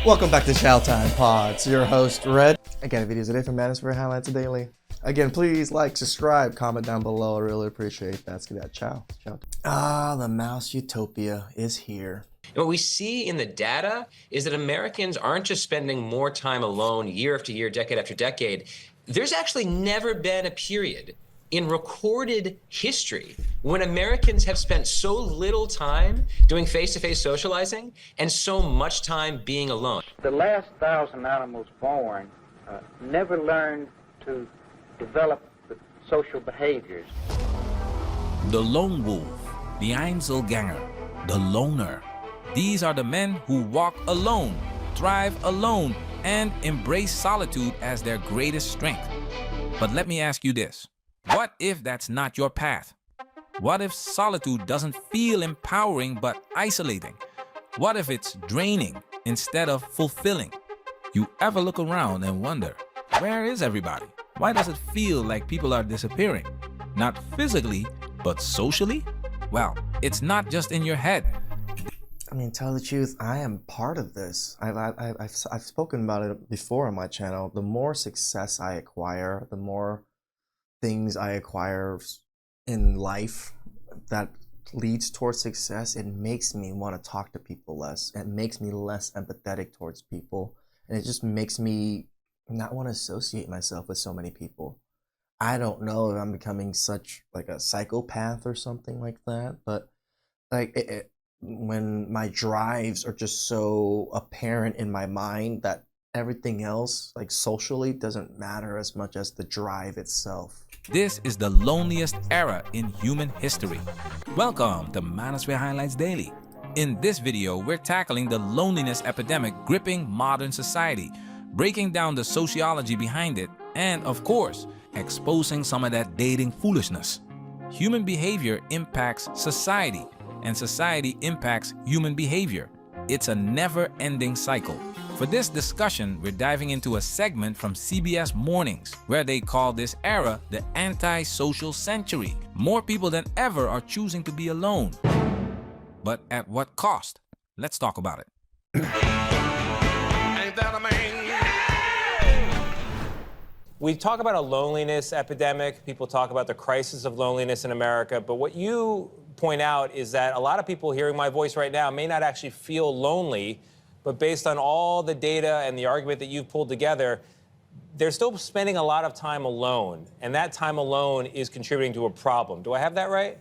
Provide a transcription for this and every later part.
Welcome back to TheChowTimePod. It's your host, Red. Again, videos a day from Manosphere Highlights daily. Again, please like, subscribe, comment down below. I really appreciate that. Let's get that. Ciao. The mouse Utopia is here. And what we see in the data is that Americans aren't just spending more time alone year after year, decade after decade. There's actually never been a period in recorded history when Americans have spent so little time doing face-to-face socializing and so much time being alone. The last 1,000 animals born never learned to develop the social behaviors. The lone wolf, the Einzelgänger, the loner. These are the men who walk alone, thrive alone, and embrace solitude as their greatest strength. But let me ask you this. What if that's not your path? What if solitude doesn't feel empowering but isolating? What if it's draining instead of fulfilling? You ever look around and wonder, where is everybody? Why does it feel like people are disappearing? Not physically, but socially? Well, it's not just in your head. I mean, tell the truth, I am part of this. I've spoken about it before on my channel. The more success I acquire, the more things I acquire in life that leads towards success, it makes me want to talk to people less. It makes me less empathetic towards people. And it just makes me not want to associate myself with so many people. I don't know if I'm becoming such like a psychopath or something like that, but like when my drives are just so apparent in my mind that everything else, like socially, doesn't matter as much as the drive itself. This is the loneliest era in human history. Welcome to Manosphere Highlights Daily. In this video, we're tackling the loneliness epidemic gripping modern society, breaking down the sociology behind it, and of course, exposing some of that dating foolishness. Human behavior impacts society, and society impacts human behavior. It's a never-ending cycle. For this discussion, we're diving into a segment from CBS Mornings, where they call this era the antisocial century. More people than ever are choosing to be alone. But at what cost? Let's talk about it. Ain't that a man? We talk about a loneliness epidemic. People talk about the crisis of loneliness in America. But what you point out is that a lot of people hearing my voice right now may not actually feel lonely, but based on all the data and the argument that you've pulled together, they're still spending a lot of time alone. And that time alone is contributing to a problem. Do I have that right?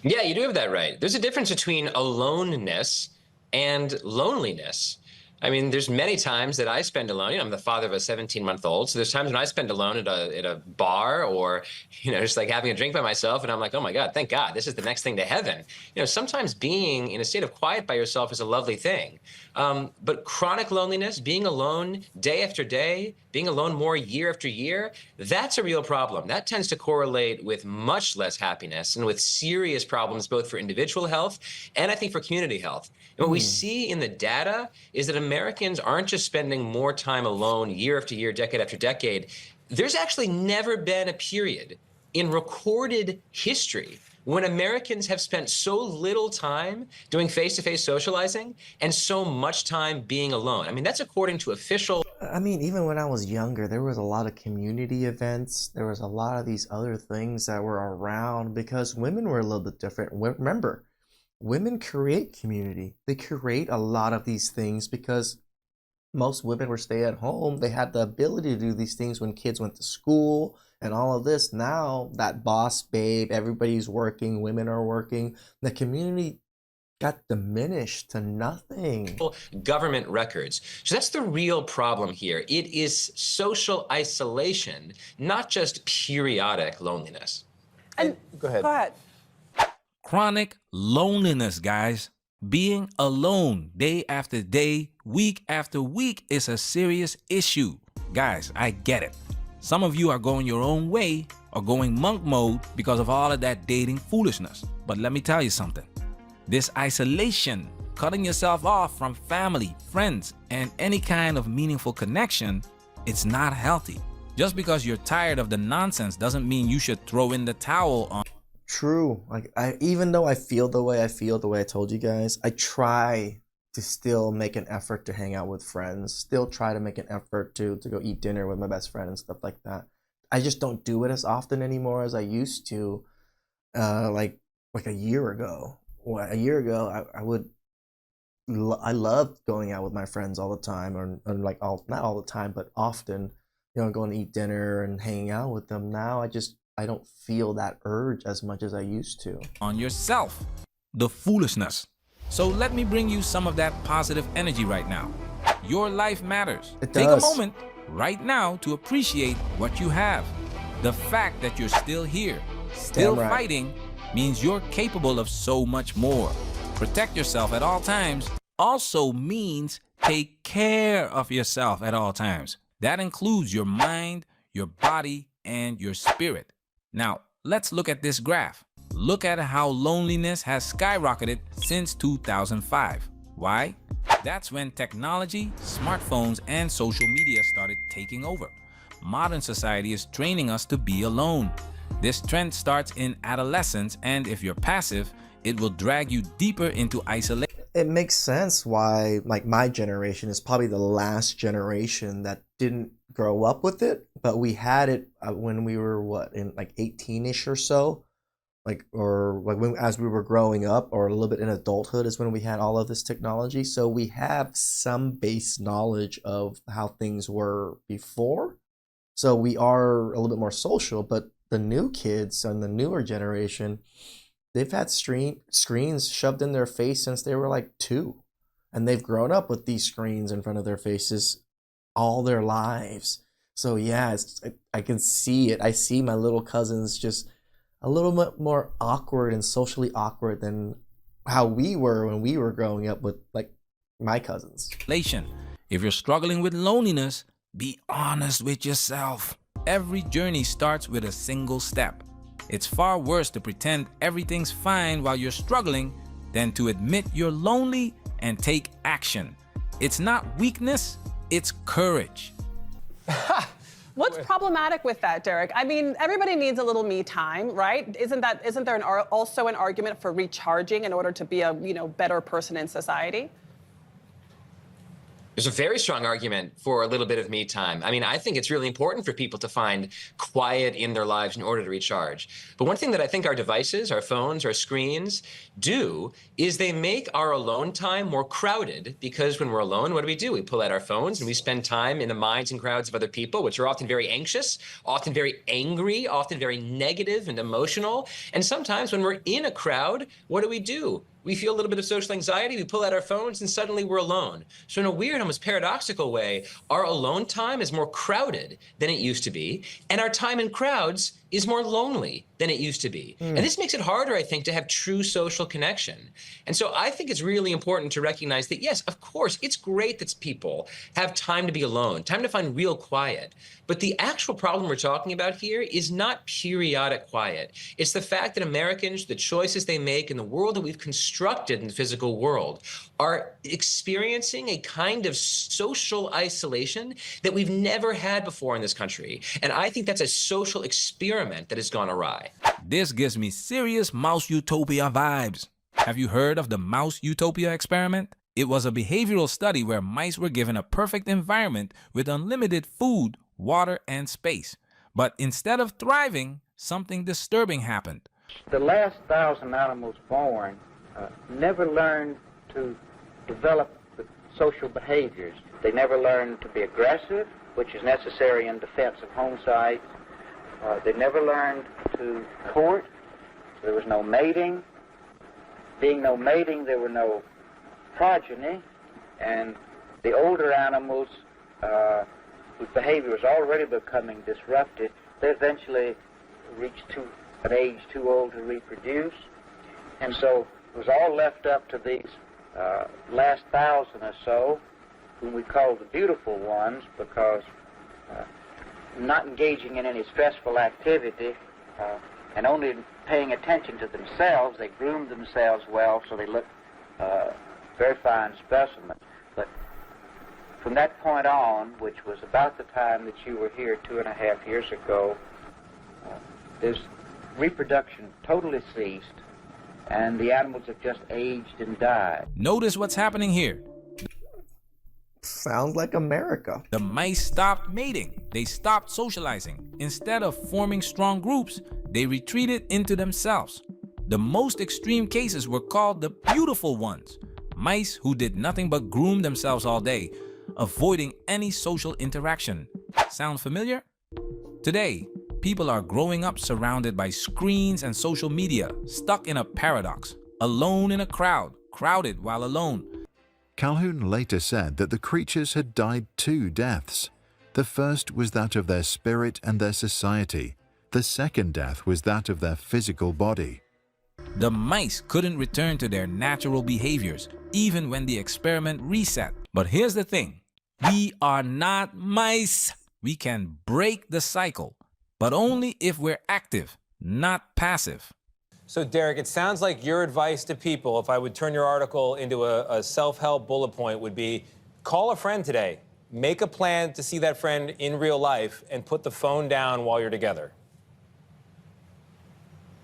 Yeah, you do have that right. There's a difference between aloneness and loneliness. I mean, there's many times that I spend alone. You know, I'm the father of a 17-month-old, so there's times when I spend alone at a bar or, you know, just like having a drink by myself, and I'm like, oh my God, thank God, this is the next thing to heaven. You know, sometimes being in a state of quiet by yourself is a lovely thing. But chronic loneliness, being alone day after day, being alone more year after year, that's a real problem. That tends to correlate with much less happiness and with serious problems both for individual health and I think for community health. And what we see in the data is that Americans aren't just spending more time alone year after year, decade after decade. There's actually never been a period in recorded history when Americans have spent so little time doing face-to-face socializing and so much time being alone. I mean, that's according to official... I mean, even when I was younger, there was a lot of community events. There was a lot of these other things that were around because women were a little bit different. Remember, women create community. They create a lot of these things because most women were stay at home. They had the ability to do these things when kids went to school and all of this. Now that boss babe, everybody's working, women are working. The community got diminished to nothing. Government records. So that's the real problem here. It is social isolation, not just periodic loneliness. And go ahead. Go ahead. Chronic loneliness, guys. Being alone day after day, week after week is a serious issue. Guys, I get it. Some of you are going your own way or going monk mode because of all of that dating foolishness. But let me tell you something. This isolation, cutting yourself off from family, friends, and any kind of meaningful connection, it's not healthy. Just because you're tired of the nonsense doesn't mean you should throw in the towel on. True. Like even though I feel the way I told you guys, I try to still make an effort to hang out with friends, still try to make an effort to go eat dinner with my best friend and stuff like that. I just don't do it as often anymore as I used to. Like a year ago. Well, a year ago, I loved going out with my friends all the time, or like not all the time, but often, going to eat dinner and hanging out with them. Now I don't feel that urge as much as I used to. On yourself, the foolishness. So let me bring you some of that positive energy right now. Your life matters. It Take does. a moment right now to appreciate what you have. The fact that you're still here, still Damn right. fighting, means you're capable of so much more. Protect yourself at all times also means take care of yourself at all times. That includes your mind, your body, and your spirit. Now, let's look at this graph. Look at how loneliness has skyrocketed since 2005. Why? That's when technology, smartphones, and social media started taking over. Modern society is training us to be alone. This trend starts in adolescence, and if you're passive, it will drag you deeper into isolation. It makes sense why, like, my generation is probably the last generation that didn't grow up with it, but we had it when we were in like 18ish or so, as we were growing up, or a little bit in adulthood is when we had all of this technology. So we have some base knowledge of how things were before. So we are a little bit more social, but the new kids and the newer generation, they've had screens shoved in their face since they were like 2, and they've grown up with these screens in front of their faces all their lives. So yeah, I can see it. I see my little cousins just a little bit more awkward and socially awkward than how we were when we were growing up with, like, my cousins. If you're struggling with loneliness, be honest with yourself. Every journey starts with a single step. It's far worse to pretend everything's fine while you're struggling than to admit you're lonely and take action. It's not weakness, it's courage. What's problematic with that, Derek? I mean, everybody needs a little me time, right? Isn't there also an argument for recharging in order to be a better person in society? There's a very strong argument for a little bit of me time. I mean, I think it's really important for people to find quiet in their lives in order to recharge. But one thing that I think our devices, our phones, our screens do is they make our alone time more crowded, because when we're alone, what do? We pull out our phones and we spend time in the minds and crowds of other people, which are often very anxious, often very angry, often very negative and emotional. And sometimes when we're in a crowd, what do? We feel a little bit of social anxiety, we pull out our phones, and suddenly we're alone. So in a weird, almost paradoxical way, our alone time is more crowded than it used to be, and our time in crowds is more lonely than it used to be. And this makes it harder, I think, to have true social connection. And so I think it's really important to recognize that, yes, of course, it's great that people have time to be alone, time to find real quiet. But the actual problem we're talking about here is not periodic quiet. It's the fact that Americans, the choices they make in the world that we've constructed in the physical world, are experiencing a kind of social isolation that we've never had before in this country. And I think that's a social experiment that has gone awry. This gives me serious Mouse Utopia vibes. Have you heard of the Mouse Utopia experiment? It was a behavioral study where mice were given a perfect environment with unlimited food, water, and space. But instead of thriving, something disturbing happened. The last 1,000 animals born never learned to develop the social behaviors. They never learned to be aggressive, which is necessary in defense of home sites. They never learned to court. There was no mating. Being no mating, there were no progeny. And the older animals, whose behavior was already becoming disrupted, they eventually reached an age too old to reproduce. And so it was all left up to these last 1,000 or so, whom we call the beautiful ones, because not engaging in any stressful activity and only paying attention to themselves, they groomed themselves well, so they looked very fine specimens. But from that point on, which was about the time that you were here 2.5 years ago, this reproduction totally ceased, and the animals have just aged and died. Notice what's happening here. Sounds like America. The mice stopped mating. They stopped socializing. Instead of forming strong groups, they retreated into themselves. The most extreme cases were called the beautiful ones. Mice who did nothing but groom themselves all day, avoiding any social interaction. Sound familiar? Today, people are growing up surrounded by screens and social media, stuck in a paradox, alone in a crowd, crowded while alone. Calhoun later said that the creatures had died 2 deaths. The first was that of their spirit and their society. The second death was that of their physical body. The mice couldn't return to their natural behaviors, even when the experiment reset. But here's the thing, we are not mice. We can break the cycle, but only if we're active, not passive. So, Derek, it sounds like your advice to people, if I would turn your article into a self-help bullet point, would be call a friend today. Make a plan to see that friend in real life and put the phone down while you're together.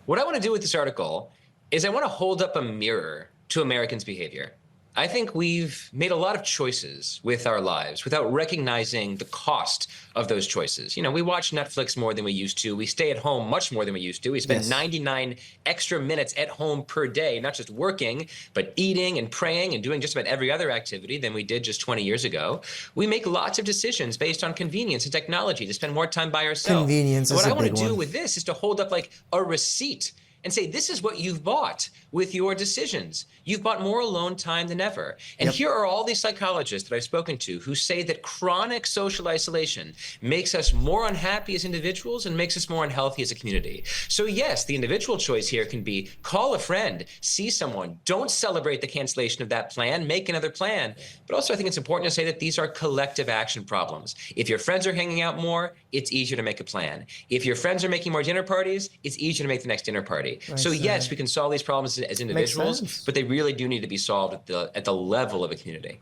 What I want to do with this article is I want to hold up a mirror to Americans' behavior. I think we've made a lot of choices with our lives without recognizing the cost of those choices. You know, we watch Netflix more than we used to. We stay at home much more than we used to. We spend 99 extra minutes at home per day, not just working, but eating and praying and doing just about every other activity than we did just 20 years ago. We make lots of decisions based on convenience and technology to spend more time by ourselves. Convenience is a big one. What I want to do with this is to hold up like a receipt and say, this is what you've bought with your decisions. You've bought more alone time than ever. And here are all these psychologists that I've spoken to who say that chronic social isolation makes us more unhappy as individuals and makes us more unhealthy as a community. So yes, the individual choice here can be call a friend, see someone, don't celebrate the cancellation of that plan, make another plan. But also I think it's important to say that these are collective action problems. If your friends are hanging out more, it's easier to make a plan. If your friends are making more dinner parties, it's easier to make the next dinner party. So yes, we can solve these problems as individuals, but they really do need to be solved at the level of a community.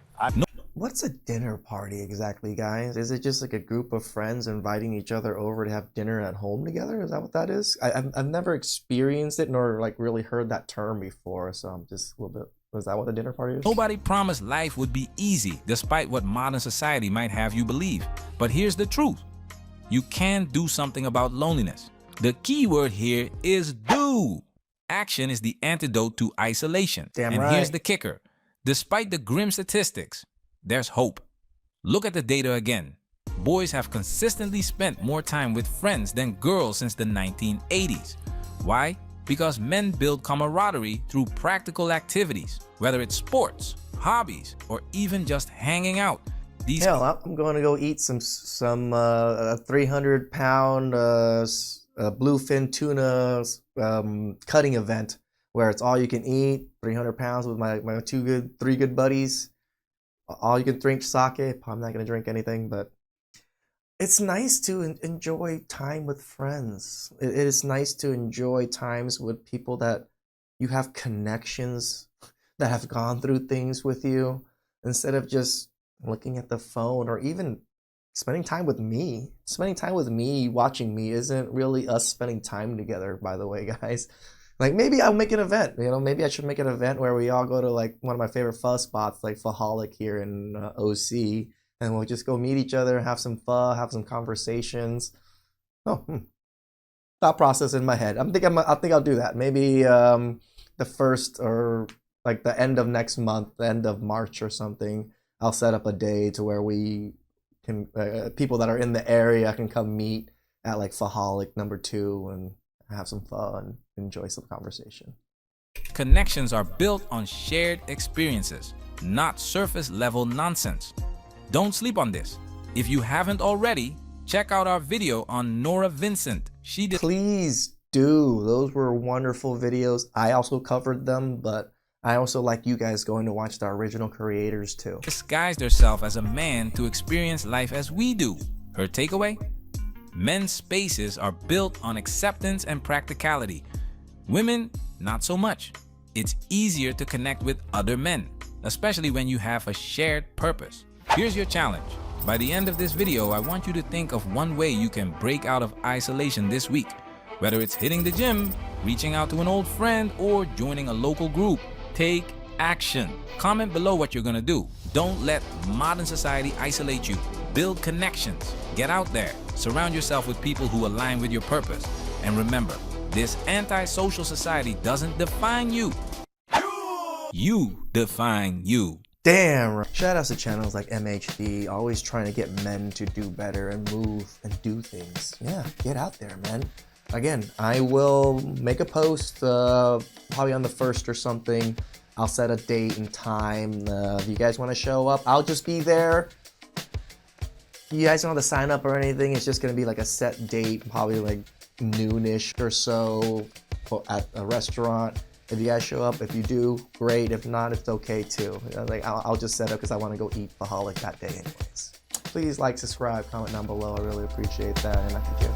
What's a dinner party exactly, guys? Is it just like a group of friends inviting each other over to have dinner at home together? Is that what that is? I've never experienced it nor like really heard that term before, so I'm just a little bit. Was that what a dinner party is? Nobody promised life would be easy, despite what modern society might have you believe. But here's the truth. You can do something about loneliness. The key word here is do. Action is the antidote to isolation. Damn right. Here's the kicker. Despite the grim statistics, there's hope. Look at the data again. Boys have consistently spent more time with friends than girls since the 1980s. Why? Because men build camaraderie through practical activities, whether it's sports, hobbies, or even just hanging out. Hell, I'm going to go eat some 300-pound bluefin tuna cutting event where it's all you can eat, 300 pounds with my 3 good buddies. All you can drink sake. I'm not going to drink anything, but it's nice to enjoy time with friends. It is nice to enjoy times with people that you have connections that have gone through things with you instead of just looking at the phone or even spending time with me. Spending time with me, watching me isn't really us spending time together, by the way, guys. Like, maybe I'll make an event, you know, maybe I should make an event where we all go to like one of my favorite pho spots, like Faholic here in OC, and we'll just go meet each other, have some pho, have some conversations. Thought process in my head. I think I'll do that. Maybe the first or like the end of next month, the end of March or something, I'll set up a day to where we can people that are in the area can come meet at like Faholic #2 and have some fun, enjoy some conversation. Connections are built on shared experiences, not surface level nonsense. Don't sleep on this. If you haven't already, check out our video on Nora Vincent. Please do. Those were wonderful videos. I also covered them, but I also like you guys going to watch the original creators too. Disguised herself as a man to experience life as we do. Her takeaway? Men's spaces are built on acceptance and practicality. Women, not so much. It's easier to connect with other men, especially when you have a shared purpose. Here's your challenge. By the end of this video, I want you to think of one way you can break out of isolation this week. Whether it's hitting the gym, reaching out to an old friend, or joining a local group, take action. Comment below what you're gonna do. Don't let modern society isolate you. Build connections. Get out there. Surround yourself with people who align with your purpose. And remember, this antisocial society doesn't define you. You define you. Damn right. Shout out to channels like MHD, always trying to get men to do better and move and do things. Yeah, get out there, man. Again, I will make a post probably on the 1st or something. I'll set a date and time. If you guys want to show up, I'll just be there. You guys don't have to sign up or anything. It's just going to be like a set date, probably like noonish or so at a restaurant. If you guys show up, if you do, great. If not, it's okay too. Like I'll just set up because I want to go eat Faholic that day anyways. Please like, subscribe, comment down below. I really appreciate that. And I could give